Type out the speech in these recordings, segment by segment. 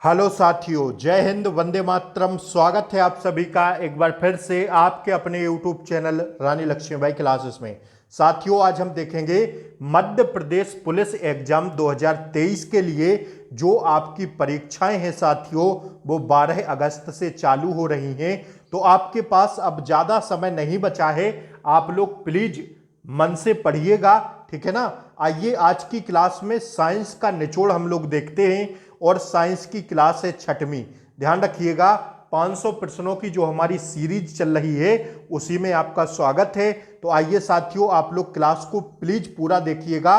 Hello साथियों, जय हिंद, वंदे मातरम। स्वागत है आप सभी का एक बार फिर से आपके अपने यूट्यूब चैनल रानी लक्ष्मीबाई क्लासेस में। साथियों, आज हम देखेंगे मध्य प्रदेश पुलिस एग्जाम 2023 के लिए जो आपकी परीक्षाएं हैं साथियों, वो 12 अगस्त से चालू हो रही हैं। तो आपके पास अब ज़्यादा समय नहीं बचा है। आप लोग प्लीज मन से पढ़िएगा, ठीक है ना। आइए आज की क्लास में साइंस का निचोड़ हम लोग देखते हैं और साइंस की क्लास है छठवीं। ध्यान रखिएगा, 500 प्रश्नों की जो हमारी सीरीज चल रही है उसी में आपका स्वागत है। तो आइए साथियों, आप लोग क्लास को प्लीज पूरा देखिएगा।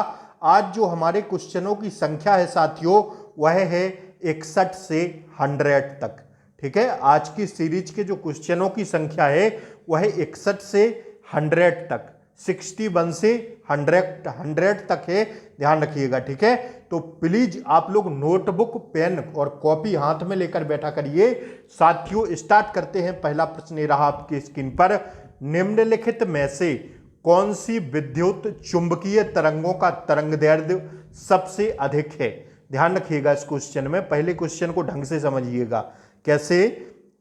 आज जो हमारे क्वेश्चनों की संख्या है साथियों, वह है 61 से 100 तक। ठीक है, आज की सीरीज के जो क्वेश्चनों की संख्या है वह 61 से 100 तक, 61 से 100 तक है। ध्यान रखिएगा, ठीक है। तो प्लीज आप लोग नोटबुक, पेन और कॉपी हाथ में लेकर बैठा करिए। साथियों, स्टार्ट करते हैं। पहला प्रश्न ये रहा आपकी स्क्रीन पर। निम्नलिखित में से कौन सी विद्युत चुंबकीय तरंगों का तरंगदैर्ध्य सबसे अधिक है? ध्यान रखिएगा इस क्वेश्चन में, पहले क्वेश्चन को ढंग से समझिएगा। कैसे,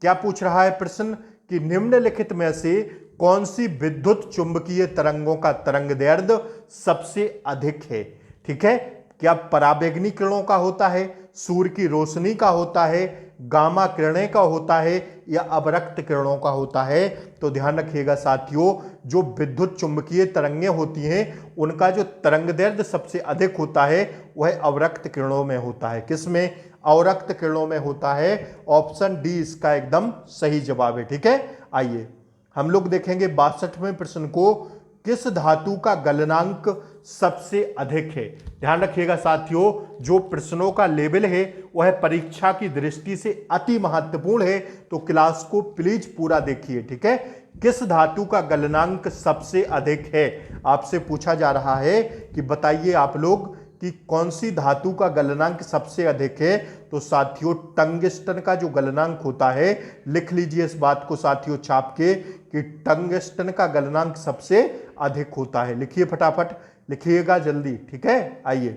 क्या पूछ रहा है प्रश्न कि निम्नलिखित में से कौन सी विद्युत चुंबकीय तरंगों का तरंगदैर्ध्य सबसे अधिक है? ठीक है, क्या पराबैंगनी किरणों का होता है, सूर्य की रोशनी का होता है, गामा किरणें का होता है, या अवरक्त किरणों का होता है? तो ध्यान रखिएगा साथियों, जो विद्युत चुंबकीय तरंगें होती हैं उनका जो तरंगदैर्ध्य सबसे अधिक होता है वह अवरक्त किरणों में होता है। किसमें? अवरक्त किरणों में होता है। ऑप्शन डी इसका एकदम सही जवाब है। ठीक है, आइए हम लोग देखेंगे 62वें प्रश्न को। किस धातु का गलनांक सबसे अधिक है? ध्यान रखिएगा साथियों, जो प्रश्नों का लेवल है वह परीक्षा की दृष्टि से अति महत्वपूर्ण है, तो क्लास को प्लीज पूरा देखिए। ठीक है, किस धातु का गलनांक सबसे अधिक है? आपसे पूछा जा रहा है कि बताइए आप लोग कि कौन सी धातु का गलनांक सबसे अधिक है। तो साथियों, टंगस्टन का जो गलनांक होता है, लिख लीजिए इस बात को साथियों छाप के कि टंगस्टन का गलनांक सबसे अधिक होता है। लिखिए, फटाफट लिखिएगा जल्दी। ठीक है, आइए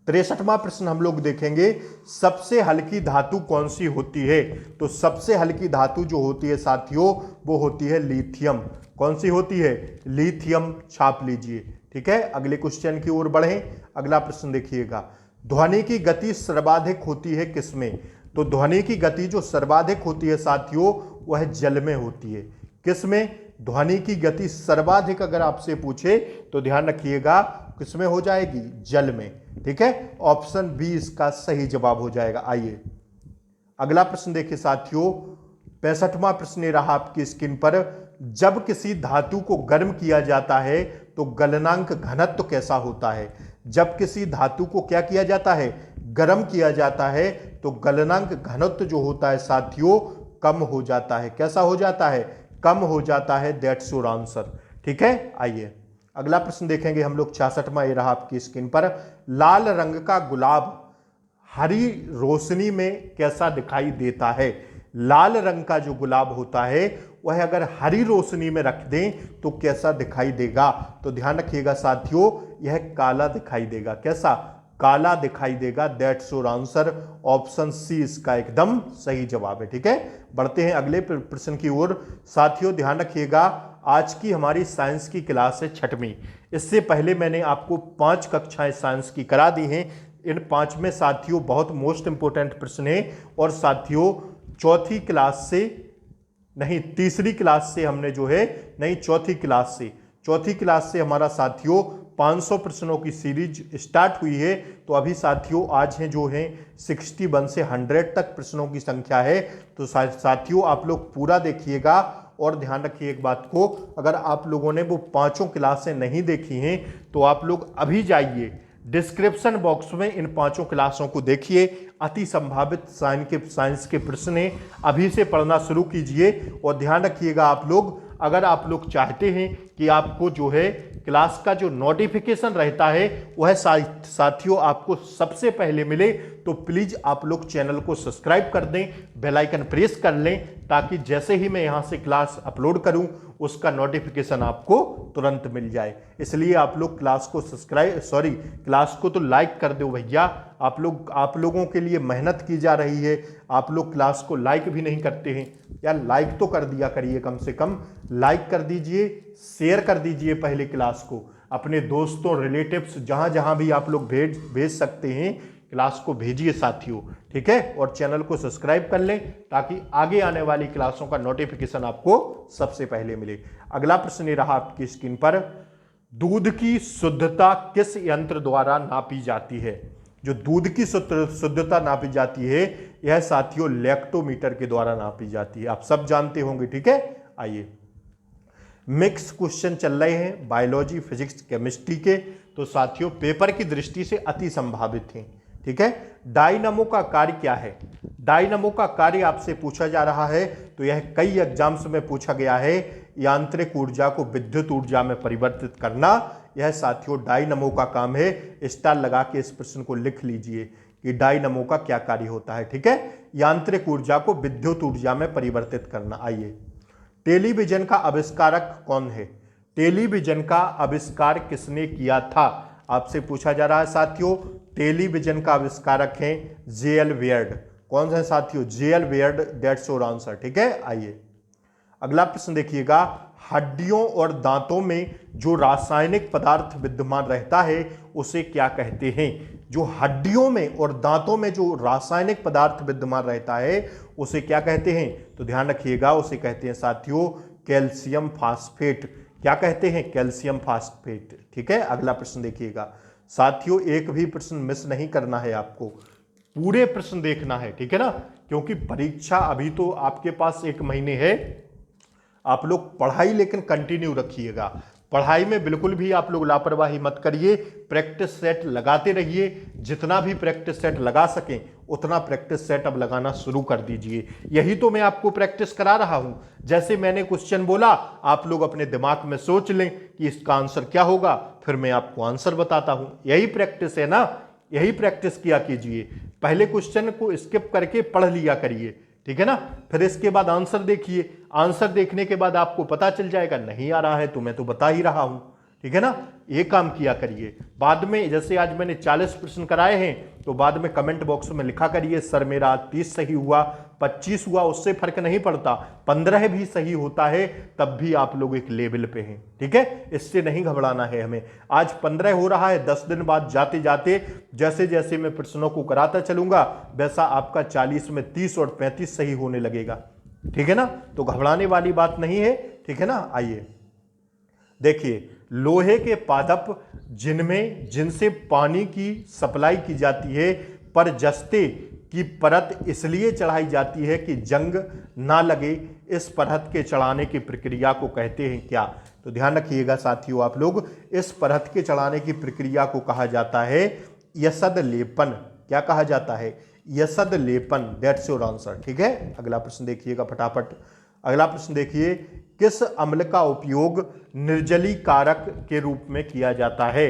63वां प्रश्न हम लोग देखेंगे। सबसे हल्की धातु कौन सी होती है? तो सबसे हल्की धातु जो होती है साथियों, वो होती है लिथियम। कौन सी होती है? लिथियम, छाप लीजिए। ठीक है, अगले क्वेश्चन की ओर बढ़ें। अगला प्रश्न देखिएगा। ध्वनि की गति सर्वाधिक होती है किसमें? तो ध्वनि की गति जो सर्वाधिक होती है साथियों, वह जल में होती है। किसमें? ध्वनि की गति सर्वाधिक अगर आपसे पूछे तो ध्यान रखिएगा किसमें हो जाएगी? जल में। ठीक है, ऑप्शन बी इसका सही जवाब हो जाएगा। आइए अगला प्रश्न देखिए साथियों। 65वां प्रश्न ये रहा आपकी स्क्रीन पर। जब किसी धातु को गर्म किया जाता है तो गलनांक घनत्व कैसा होता है? जब किसी धातु को क्या किया जाता है? गर्म किया जाता है, तो गलनांक घनत्व जो होता है साथियों कम हो जाता है। कैसा हो जाता है? कम हो जाता है। That's your answer. ठीक है, आइए अगला प्रश्न देखेंगे हम लोग। 66वां ये रहा आपकी स्क्रीन पर। लाल रंग का गुलाब हरी रोशनी में कैसा दिखाई देता है? लाल रंग का जो गुलाब होता है वह अगर हरी रोशनी में रख दें तो कैसा दिखाई देगा? तो ध्यान रखिएगा साथियों, यह काला दिखाई देगा। कैसा? काला दिखाई देगा। That's your answer. Option C इसका एकदम सही जवाब है। ठीक है, बढ़ते हैं अगले प्रश्न की ओर। साथियों ध्यान रखिएगा, आज की हमारी साइंस की क्लास है छठवीं। इससे पहले मैंने आपको 5 कक्षाएं साइंस की करा दी हैं। इन 5 में साथियों बहुत मोस्ट इंपोर्टेंट प्रश्न है। और साथियों चौथी क्लास से नहीं, तीसरी क्लास से हमने जो है, नहीं चौथी क्लास से हमारा साथियों 500 प्रश्नों की सीरीज स्टार्ट हुई है। तो अभी साथियों आज हैं जो हैं 61 से 100 तक प्रश्नों की संख्या है। तो साथियों आप लोग पूरा देखिएगा और ध्यान रखिए एक बात को, अगर आप लोगों ने वो 5 क्लासें नहीं देखी हैं तो आप लोग अभी जाइए डिस्क्रिप्शन बॉक्स में इन 5 क्लासों को देखिए। अति संभावित साइंस के प्रश्न अभी से पढ़ना शुरू कीजिए। और ध्यान रखिएगा आप लोग, अगर आप लोग चाहते हैं कि आपको जो है क्लास का जो नोटिफिकेशन रहता है वह साथियों आपको सबसे पहले मिले, तो प्लीज आप लोग चैनल को सब्सक्राइब कर दें, बेल आइकन प्रेस कर लें, ताकि जैसे ही मैं यहां से क्लास अपलोड करूं उसका नोटिफिकेशन आपको तुरंत मिल जाए। इसलिए आप लोग क्लास को क्लास को तो लाइक कर दो भैया। आप लोगों के लिए मेहनत की जा रही है, आप लोग क्लास को लाइक भी नहीं करते हैं यार। लाइक तो कर दिया करिए, कम से कम लाइक कर दीजिए, शेयर कर दीजिए पहले क्लास को अपने दोस्तों रिलेटिव्स जहां जहां भी आप लोग भेज सकते हैं, क्लास को भेजिए साथियों, ठीक है। और चैनल को सब्सक्राइब कर लें ताकि आगे आने वाली क्लासों का नोटिफिकेशन आपको सबसे पहले मिले। अगला प्रश्न ये रहा आपकी स्क्रीन पर, दूध की शुद्धता किस यंत्र द्वारा नापी जाती है? जो दूध की शुद्धता नापी जाती है यह साथियों लैक्टोमीटर के द्वारा नापी जाती है, आप सब जानते होंगे, ठीक है। आइए, मिक्स क्वेश्चन चल रहे हैं बायोलॉजी, फिजिक्स, केमिस्ट्री के, तो साथियों पेपर की दृष्टि से अति संभावित हैं, ठीक है। डायनामो का कार्य क्या है? डायनामो का कार्य आपसे पूछा जा रहा है, तो यह कई एग्जाम्स में पूछा गया है। यांत्रिक ऊर्जा को विद्युत ऊर्जा में परिवर्तित करना, यह साथियों डायनामो का काम है। स्टार लगा के इस प्रश्न को लिख लीजिए कि डायनामो का क्या कार्य होता है, ठीक है। यांत्रिक ऊर्जा को विद्युत ऊर्जा में परिवर्तित करना। आइए, टेलीविजन का आविष्कारक कौन है? टेलीविजन का आविष्कार किसने किया था, आपसे पूछा जा रहा है साथियों। टेलीविजन का आविष्कारक है जे.एल. वेयर्ड। कौन सा है साथियों? जे.एल. वेयर्ड, दैट्स योर आंसर, ठीक है। आइए, अगला प्रश्न देखिएगा, हड्डियों और दांतों में जो रासायनिक पदार्थ विद्यमान रहता है उसे क्या कहते हैं? जो हड्डियों में और दांतों में जो रासायनिक पदार्थ विद्यमान रहता है उसे क्या कहते हैं? तो ध्यान रखिएगा, उसे कहते हैं साथियों कैल्शियम फास्फेट। क्या कहते हैं? कैल्शियम फास्फेट, ठीक है। अगला प्रश्न देखिएगा साथियों, एक भी प्रश्न मिस नहीं करना है आपको, पूरे प्रश्न देखना है, ठीक है ना, क्योंकि परीक्षा अभी तो आपके पास 1 महीने है। आप लोग पढ़ाई लेकिन कंटिन्यू रखिएगा, पढ़ाई में बिल्कुल भी आप लोग लापरवाही मत करिए, प्रैक्टिस सेट लगाते रहिए। जितना भी प्रैक्टिस सेट लगा सकें उतना प्रैक्टिस सेट अब लगाना शुरू कर दीजिए। यही तो मैं आपको प्रैक्टिस करा रहा हूं। जैसे मैंने क्वेश्चन बोला, आप लोग अपने दिमाग में सोच लें कि इसका आंसर क्या होगा, फिर मैं आपको आंसर बताता हूं। यही प्रैक्टिस है ना, यही प्रैक्टिस किया कीजिए। पहले क्वेश्चन को स्किप करके पढ़ लिया करिए, ठीक है ना, फिर इसके बाद आंसर देखिए। आंसर देखने के बाद आपको पता चल जाएगा नहीं आ रहा है तो मैं तो बता ही रहा हूं, ठीक है ना। ये काम किया करिए। बाद में जैसे आज मैंने 40 प्रश्न कराए हैं, तो बाद में कमेंट बॉक्स में लिखा करिए सर मेरा 30 सही हुआ, 25 हुआ, उससे फर्क नहीं पड़ता, 15 भी सही होता है तब भी आप लोग एक लेवल पे हैं, ठीक है। इससे नहीं घबराना है हमें। आज 15 हो रहा है, 10 दिन बाद जाते जाते जैसे जैसे मैं प्रश्नों को कराता चलूंगा वैसा आपका 40 में 30 और 35 सही होने लगेगा, ठीक है ना। तो घबराने वाली बात नहीं है, ठीक है ना। आइए देखिए, लोहे के पादप जिनसे पानी की सप्लाई की जाती है पर जस्ते की परत इसलिए चढ़ाई जाती है कि जंग ना लगे, इस परत के चढ़ाने की प्रक्रिया को कहते हैं क्या? तो ध्यान रखिएगा साथियों, आप लोग इस परत के चढ़ाने की प्रक्रिया को कहा जाता है यसद लेपन। क्या कहा जाता है? यसद लेपन, दैट्स योर आंसर, ठीक है। अगला प्रश्न देखिएगा फटाफट। अगला प्रश्न देखिए, किस अम्ल का उपयोग निर्जलीकारक के रूप में किया जाता है?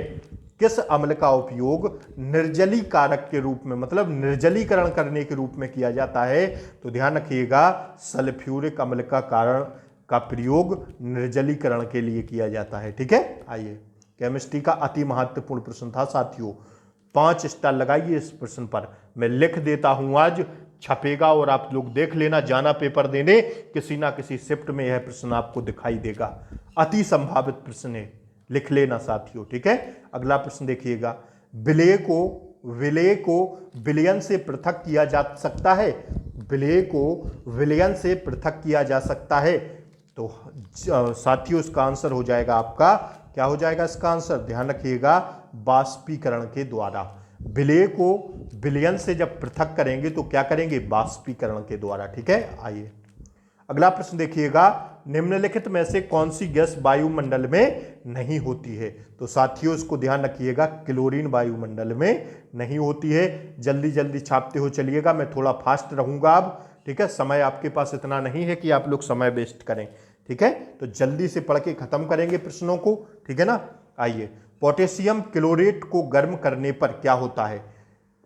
किस अम्ल का उपयोग निर्जलीकारक के रूप में, मतलब निर्जलीकरण करने के रूप में किया जाता है? तो ध्यान रखिएगा, सल्फ्यूरिक अम्ल का प्रयोग निर्जलीकरण के लिए किया जाता है, ठीक है। आइए, केमिस्ट्री का अति महत्वपूर्ण प्रश्न था साथियों, 5 स्टार लगाइए इस प्रश्न पर। मैं लिख देता हूं, आज छपेगा और आप लोग देख लेना, जाना पेपर देने, किसी ना किसी शिफ्ट में यह प्रश्न आपको दिखाई देगा। अति संभावित प्रश्न है, लिख लेना साथियों, ठीक है। अगला प्रश्न देखिएगा, विलेय को विलयन से पृथक किया जा सकता है? विलेय को विलयन से पृथक किया जा सकता है? तो साथियों इसका आंसर हो जाएगा आपका, क्या हो जाएगा इसका आंसर? ध्यान रखिएगा, बाष्पीकरण के द्वारा। विलेय को विलयन से जब पृथक करेंगे तो क्या करेंगे? बाष्पीकरण के द्वारा, ठीक है। आइए, अगला प्रश्न देखिएगा, निम्नलिखित में से कौन सी गैस वायुमंडल में नहीं होती है? तो साथियों इसको ध्यान रखिएगा, क्लोरीन वायुमंडल में नहीं होती है। जल्दी जल्दी छापते हो चलिएगा, मैं थोड़ा फास्ट रहूंगा अब, ठीक है। समय आपके पास इतना नहीं है कि आप लोग समय वेस्ट करें। ठीक है, तो जल्दी से पढ़ के खत्म करेंगे प्रश्नों को, ठीक है ना। आइए, पोटेशियम क्लोरेट को गर्म करने पर क्या होता है।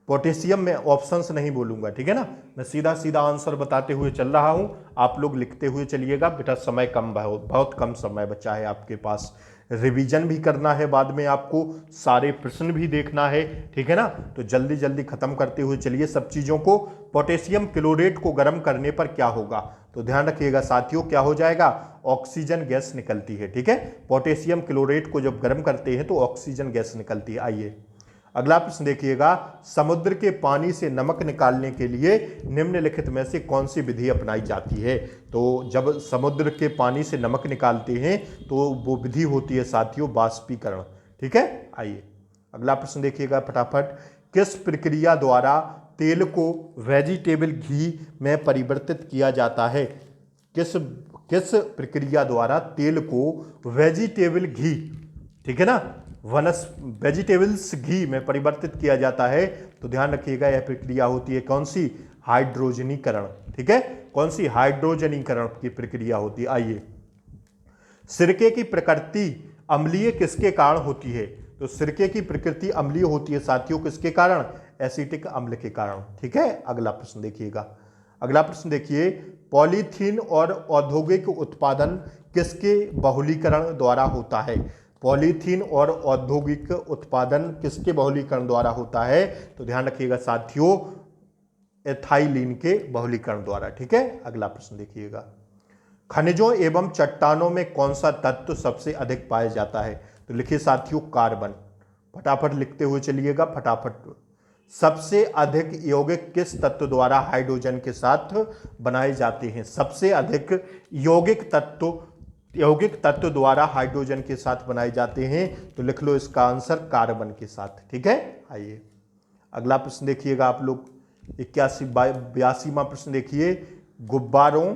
पोटेशियम में ऑप्शंस नहीं बोलूंगा, ठीक है ना, मैं सीधा सीधा आंसर बताते हुए चल रहा हूं, आप लोग लिखते हुए चलिएगा। बेटा समय कम, बहुत कम समय बचा है आपके पास, रिवीजन भी करना है, बाद में आपको सारे प्रश्न भी देखना है, ठीक है ना, तो जल्दी जल्दी खत्म करते हुए चलिए सब चीजों को। पोटेशियम क्लोरेट को गर्म करने पर क्या होगा, तो ध्यान रखिएगा साथियों, क्या हो जाएगा, ऑक्सीजन गैस निकलती है, ठीक है। पोटेशियम क्लोरेट को जब गर्म करते हैं तो ऑक्सीजन गैस निकलती है। आइए अगला प्रश्न देखिएगा, समुद्र के पानी से नमक निकालने के लिए निम्नलिखित में से कौन सी विधि अपनाई जाती है। तो जब समुद्र के पानी से नमक निकालते हैं तो वो विधि होती है साथियों बाष्पीकरण, ठीक है। आइए अगला प्रश्न देखिएगा फटाफट, किस प्रक्रिया द्वारा तेल को वेजिटेबल घी में परिवर्तित किया जाता है। किस प्रक्रिया द्वारा तेल को वेजिटेबल घी, ठीक है ना, वेजिटेबल्स घी में परिवर्तित किया जाता है, तो ध्यान रखिएगा यह प्रक्रिया होती है कौन सी, हाइड्रोजनीकरण, ठीक है, कौन सी, हाइड्रोजनीकरण की प्रक्रिया होती है। आइए, सिरके की प्रकृति अम्लीय किसके कारण होती है, तो सिरके की प्रकृति अम्लीय होती है साथियों किसके कारण, एसिटिक अम्ल के कारण, ठीक है। अगला प्रश्न देखिएगा, अगला प्रश्न देखिए, पॉलीथीन और औद्योगिक उत्पादन किसके बहुलीकरण द्वारा होता है। पॉलीथीन और औद्योगिक उत्पादन किसके बहुलीकरण द्वारा होता है, तो ध्यान रखिएगा साथियों एथाइलिन के बहुलीकरण द्वारा, ठीक है। अगला प्रश्न देखिएगा, खनिजों एवं चट्टानों में कौन सा तत्व सबसे अधिक पाया जाता है, तो लिखिए साथियों कार्बन, फटाफट लिखते हुए चलिएगा फटाफट। सबसे अधिक यौगिक किस तत्व द्वारा हाइड्रोजन के साथ बनाए जाते हैं, सबसे अधिक यौगिक तत्व द्वारा हाइड्रोजन के साथ बनाए जाते हैं, तो लिख लो इसका आंसर कार्बन के साथ, ठीक है। आइए अगला प्रश्न देखिएगा आप लोग, 82वां प्रश्न देखिए, गुब्बारों,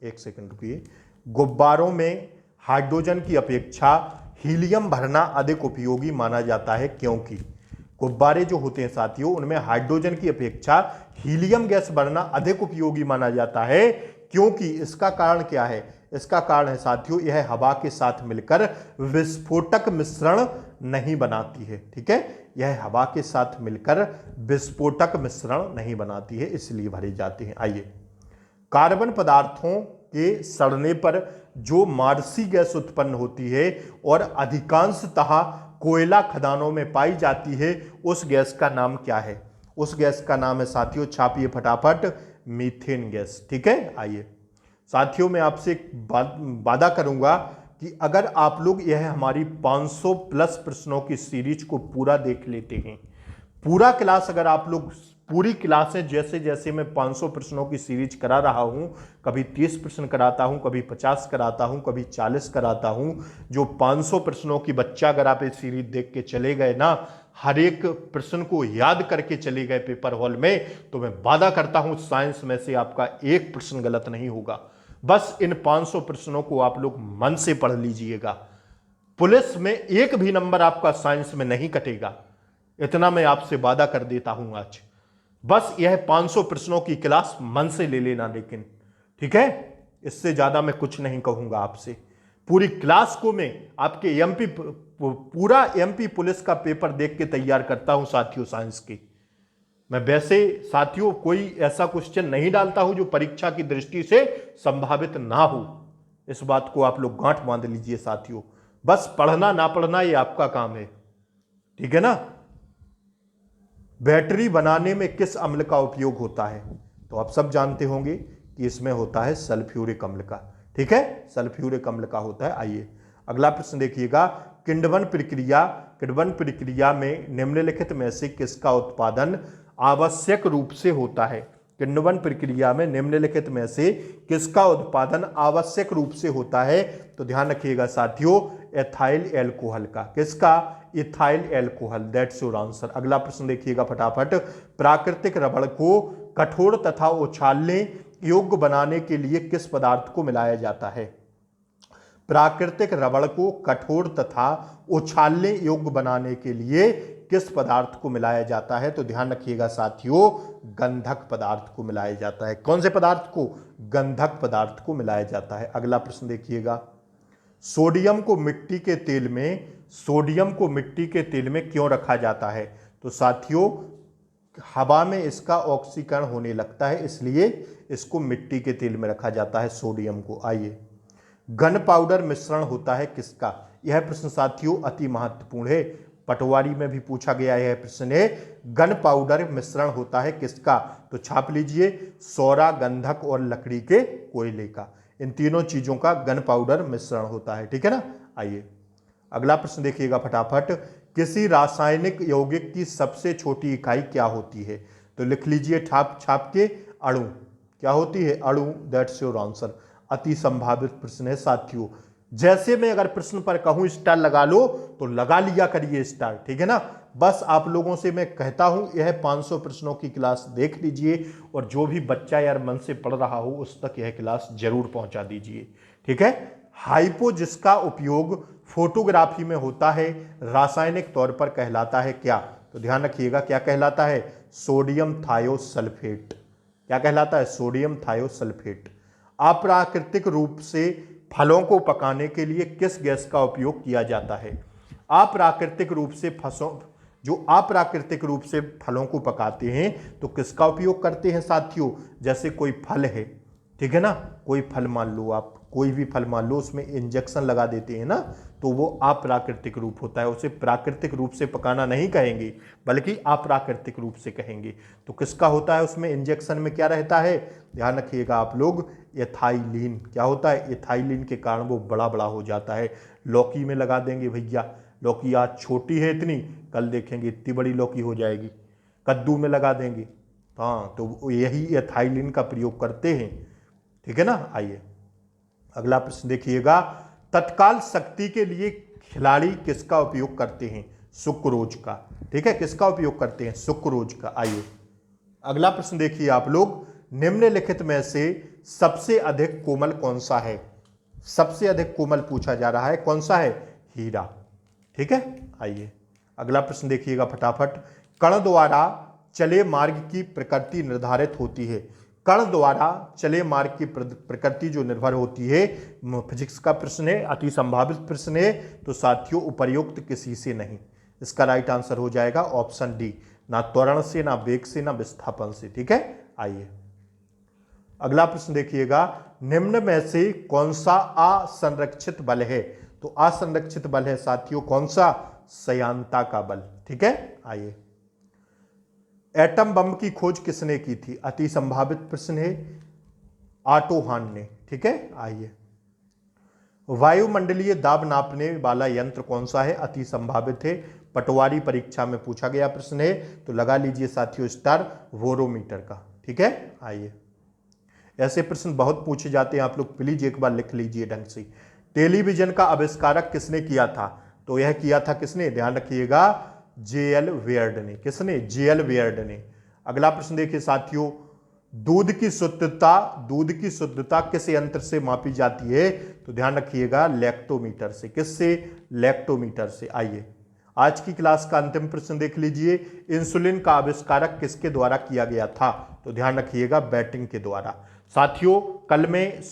एक सेकंड रुकिए, गुब्बारों में हाइड्रोजन की अपेक्षा हीलियम भरना अधिक उपयोगी माना जाता है, क्योंकि गुब्बारे जो होते हैं साथियों उनमें हाइड्रोजन की अपेक्षा हीलियम गैस भरना अधिक उपयोगी माना जाता है, क्योंकि इसका कारण क्या है, इसका कारण है साथियों यह हवा के साथ मिलकर विस्फोटक मिश्रण नहीं बनाती है, ठीक है, यह हवा के साथ मिलकर विस्फोटक मिश्रण नहीं बनाती है, इसलिए भरे जाते हैं। आइए, कार्बन पदार्थों के सड़ने पर जो मार्सी गैस उत्पन्न होती है और अधिकांशतः कोयला खदानों में पाई जाती है, उस गैस का नाम क्या है, उस गैस का नाम है साथियों, छापिए फटाफट, मीथेन गैस, ठीक है। आइए साथियों मैं आपसे एक वादा करूंगा कि अगर आप लोग यह हमारी 500 प्लस प्रश्नों की सीरीज को पूरा देख लेते हैं, पूरा क्लास अगर आप लोग पूरी क्लासें जैसे जैसे मैं 500 प्रश्नों की सीरीज करा रहा हूं, कभी 30 प्रश्न कराता हूं, कभी 50 कराता हूं, कभी 40 कराता हूं, जो 500 प्रश्नों की बच्चा अगर आप इस सीरीज देख के चले गए ना, हर एक प्रश्न को याद करके चले गए पेपर हॉल में, तो मैं वादा करता हूं साइंस में से आपका एक प्रश्न गलत नहीं होगा। बस इन 500 प्रश्नों को आप लोग मन से पढ़ लीजिएगा, पुलिस में एक भी नंबर आपका साइंस में नहीं कटेगा, इतना मैं आपसे वादा कर देता हूं आज। बस यह 500 प्रश्नों की क्लास मन से ले लेना, लेकिन ठीक है, इससे ज्यादा मैं कुछ नहीं कहूंगा आपसे। पूरी क्लास को मैं आपके पूरा एमपी पुलिस का पेपर देख के तैयार करता हूं साथियों साइंस की। मैं वैसे साथियों कोई ऐसा क्वेश्चन नहीं डालता हूं जो परीक्षा की दृष्टि से संभावित ना हो, इस बात को आप लोग गांठ बांध लीजिए साथियों। बस पढ़ना ना पढ़ना ये आपका काम है, ठीक है ना। बैटरी बनाने में किस अम्ल का उपयोग होता है, तो आप सब जानते होंगे कि इसमें होता है सल्फ्यूरिक अम्ल का, ठीक है, सल्फ्यूरिक अम्ल का होता है। आइए अगला प्रश्न देखिएगा, किण्वन प्रक्रिया में निम्नलिखित में से किसका उत्पादन आवश्यक रूप से होता है। किण्वन प्रक्रिया में निम्नलिखित में से किसका उत्पादन आवश्यक रूप से होता है, तो ध्यान रखिएगा साथियों एथाइल एल्कोहल का, किसका, ethyl alcohol, that's your answer. अगला प्रश्न देखिएगा फटाफट, प्राकृतिक रबड़ को कठोर तथा उछालने योग्य बनाने के लिए किस पदार्थ को मिलाया जाता है। प्राकृतिक रबड़ को कठोर तथा उछालने योग्य बनाने के लिए किस पदार्थ को मिलाया जाता है? तो ध्यान रखिएगा साथियों, गंधक पदार्थ को मिलाया जाता है। कौन से पदार्थ को? गंधक पदार्थ को मिलाया जाता है। अगला प्रश्न देखिएगा, सोडियम को मिट्टी के तेल में क्यों रखा जाता है? तो साथियों, हवा में इसका ऑक्सीकरण होने लगता है, इसलिए इसको मिट्टी के तेल में रखा जाता है सोडियम को। आइए, गन पाउडर मिश्रण होता है किसका? यह प्रश्न साथियों अति महत्वपूर्ण है, पटवारी में भी पूछा गया यह प्रश्न है। गन पाउडर मिश्रण होता है किसका? तो छाप लीजिए, सोरा, गंधक और लकड़ी के कोयले का। इन तीनों चीजों का गन पाउडर मिश्रण होता है, ठीक है ना। आइए अगला प्रश्न देखिएगा फटाफट, किसी रासायनिक यौगिक की सबसे छोटी इकाई क्या होती है? तो लिख लीजिए छाप छाप के, अणु। क्या होती है? अणु। That's your answer. अति संभावित प्रश्न है साथियों। जैसे मैं अगर प्रश्न पर कहूं स्टार लगा लो तो लगा लिया करिए स्टार, ठीक है ना। बस आप लोगों से मैं कहता हूं, यह 500 प्रश्नों की क्लास देख लीजिए और जो भी बच्चा यार मन से पढ़ रहा हो उस तक यह क्लास जरूर पहुंचा दीजिए, ठीक है। हाइपो, जिसका उपयोग फोटोग्राफी में होता है, रासायनिक तौर पर कहलाता है क्या? तो ध्यान रखिएगा, क्या कहलाता है? Sodium thiosulphate. क्या कहलाता है? Sodium thiosulphate. अप्राकृतिक रूप से फलों को पकाने के लिए किस गैस का उपयोग किया जाता है? अप्राकृतिक रूप से अप्राकृतिक रूप से फलों को पकाते हैं तो किसका उपयोग करते हैं साथियों? जैसे कोई फल है, ठीक है ना, कोई फल मान लो, आप कोई भी फल मान लो, उसमें इंजेक्शन लगा देते हैं ना, तो वो अप्राकृतिक रूप होता है। उसे प्राकृतिक रूप से पकाना नहीं कहेंगे बल्कि अप्राकृतिक रूप से कहेंगे। तो किसका होता है? उसमें इंजेक्शन में क्या रहता है? ध्यान रखिएगा आप लोग, एथाइलिन। क्या होता है? एथाइलिन के कारण वो बड़ा बड़ा हो जाता है। लौकी में लगा देंगे भैया, लौकी आज छोटी है इतनी, कल देखेंगे इतनी बड़ी लौकी हो जाएगी। कद्दू में लगा देंगे, हाँ, तो यही एथाइलिन का प्रयोग करते हैं, ठीक है ना। आइए अगला प्रश्न देखिएगा, तत्काल शक्ति के लिए खिलाड़ी किसका उपयोग करते हैं? सुक्रोज का, ठीक है। किसका उपयोग करते हैं? सुक्रोज का। आइए अगला प्रश्न देखिए आप लोग, निम्नलिखित में से सबसे अधिक कोमल कौन सा है? सबसे अधिक कोमल पूछा जा रहा है, कौन सा है? हीरा, ठीक है। आइए अगला प्रश्न देखिएगा फटाफट, कण द्वारा चले मार्ग की प्रकृति निर्धारित होती है। कण द्वारा चले मार्ग की प्रकृति जो निर्भर होती है, फिजिक्स का प्रश्न है, अति संभावित प्रश्न है, तो साथियों उपर्युक्त किसी से नहीं। इसका राइट आंसर हो जाएगा ऑप्शन डी, ना त्वरण से, ना वेग से, ना विस्थापन से, ठीक है। आइए अगला प्रश्न देखिएगा, निम्न में से कौन सा असंरक्षित बल है? तो असंरक्षित बल है साथियों कौन सा? सयांता का बल, ठीक है। आइए, एटम बम की खोज किसने की थी? अति संभावित प्रश्न है, ऑटो हान ने, ठीक है। आइए, वायुमंडलीय दाब नापने वाला यंत्र कौन सा है? अति संभावित है, पटवारी परीक्षा में पूछा गया प्रश्न है, तो लगा लीजिए साथियों स्टार, वोरोमीटर का, ठीक है। आइए, ऐसे प्रश्न बहुत पूछे जाते हैं, आप लोग प्लीज एक बार लिख लीजिए ढंग से। टेलीविजन का आविष्कारक किसने किया था? तो यह किया था किसने? ध्यान रखिएगा, जे.एल. वेयर्ड ने। किसने? जे.एल. वेयर्ड ने। अगला प्रश्न देखिए साथियों, दूध की शुद्धता किस यंत्र से मापी जाती है? तो ध्यान रखिएगा, लैक्टोमीटर से। किससे? लैक्टोमीटर से। आइए, आज की क्लास का अंतिम प्रश्न देख लीजिए, इंसुलिन का आविष्कारक किसके द्वारा किया गया था? तो ध्यान रखिएगा, बैटिंग के द्वारा। साथियों कल मैं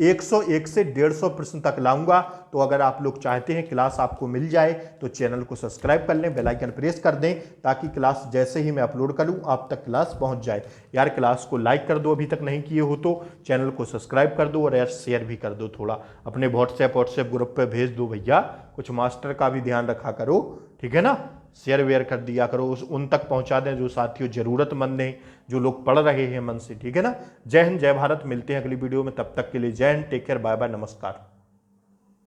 101 से 150 प्रश्न तक लाऊंगा, तो अगर आप लोग चाहते हैं क्लास आपको मिल जाए तो चैनल को सब्सक्राइब कर लें, बेल आइकन प्रेस कर दें, ताकि क्लास जैसे ही मैं अपलोड करूं आप तक क्लास पहुंच जाए। यार क्लास को लाइक कर दो अभी तक नहीं किए हो तो, चैनल को सब्सक्राइब कर दो और यार शेयर भी कर दो, थोड़ा अपने व्हाट्सएप ग्रुप पर भेज दो भैया, कुछ मास्टर का भी ध्यान रखा करो, ठीक है ना। शेयर वेयर कर दिया करो, उन तक पहुंचा दें जो साथियों जरूरतमंद हैं, जो लोग पढ़ रहे हैं मन से, ठीक है ना। जय हिंद, जय भारत, मिलते हैं अगली वीडियो में, तब तक के लिए जय हिंद, टेक केयर, बाय बाय, नमस्कार।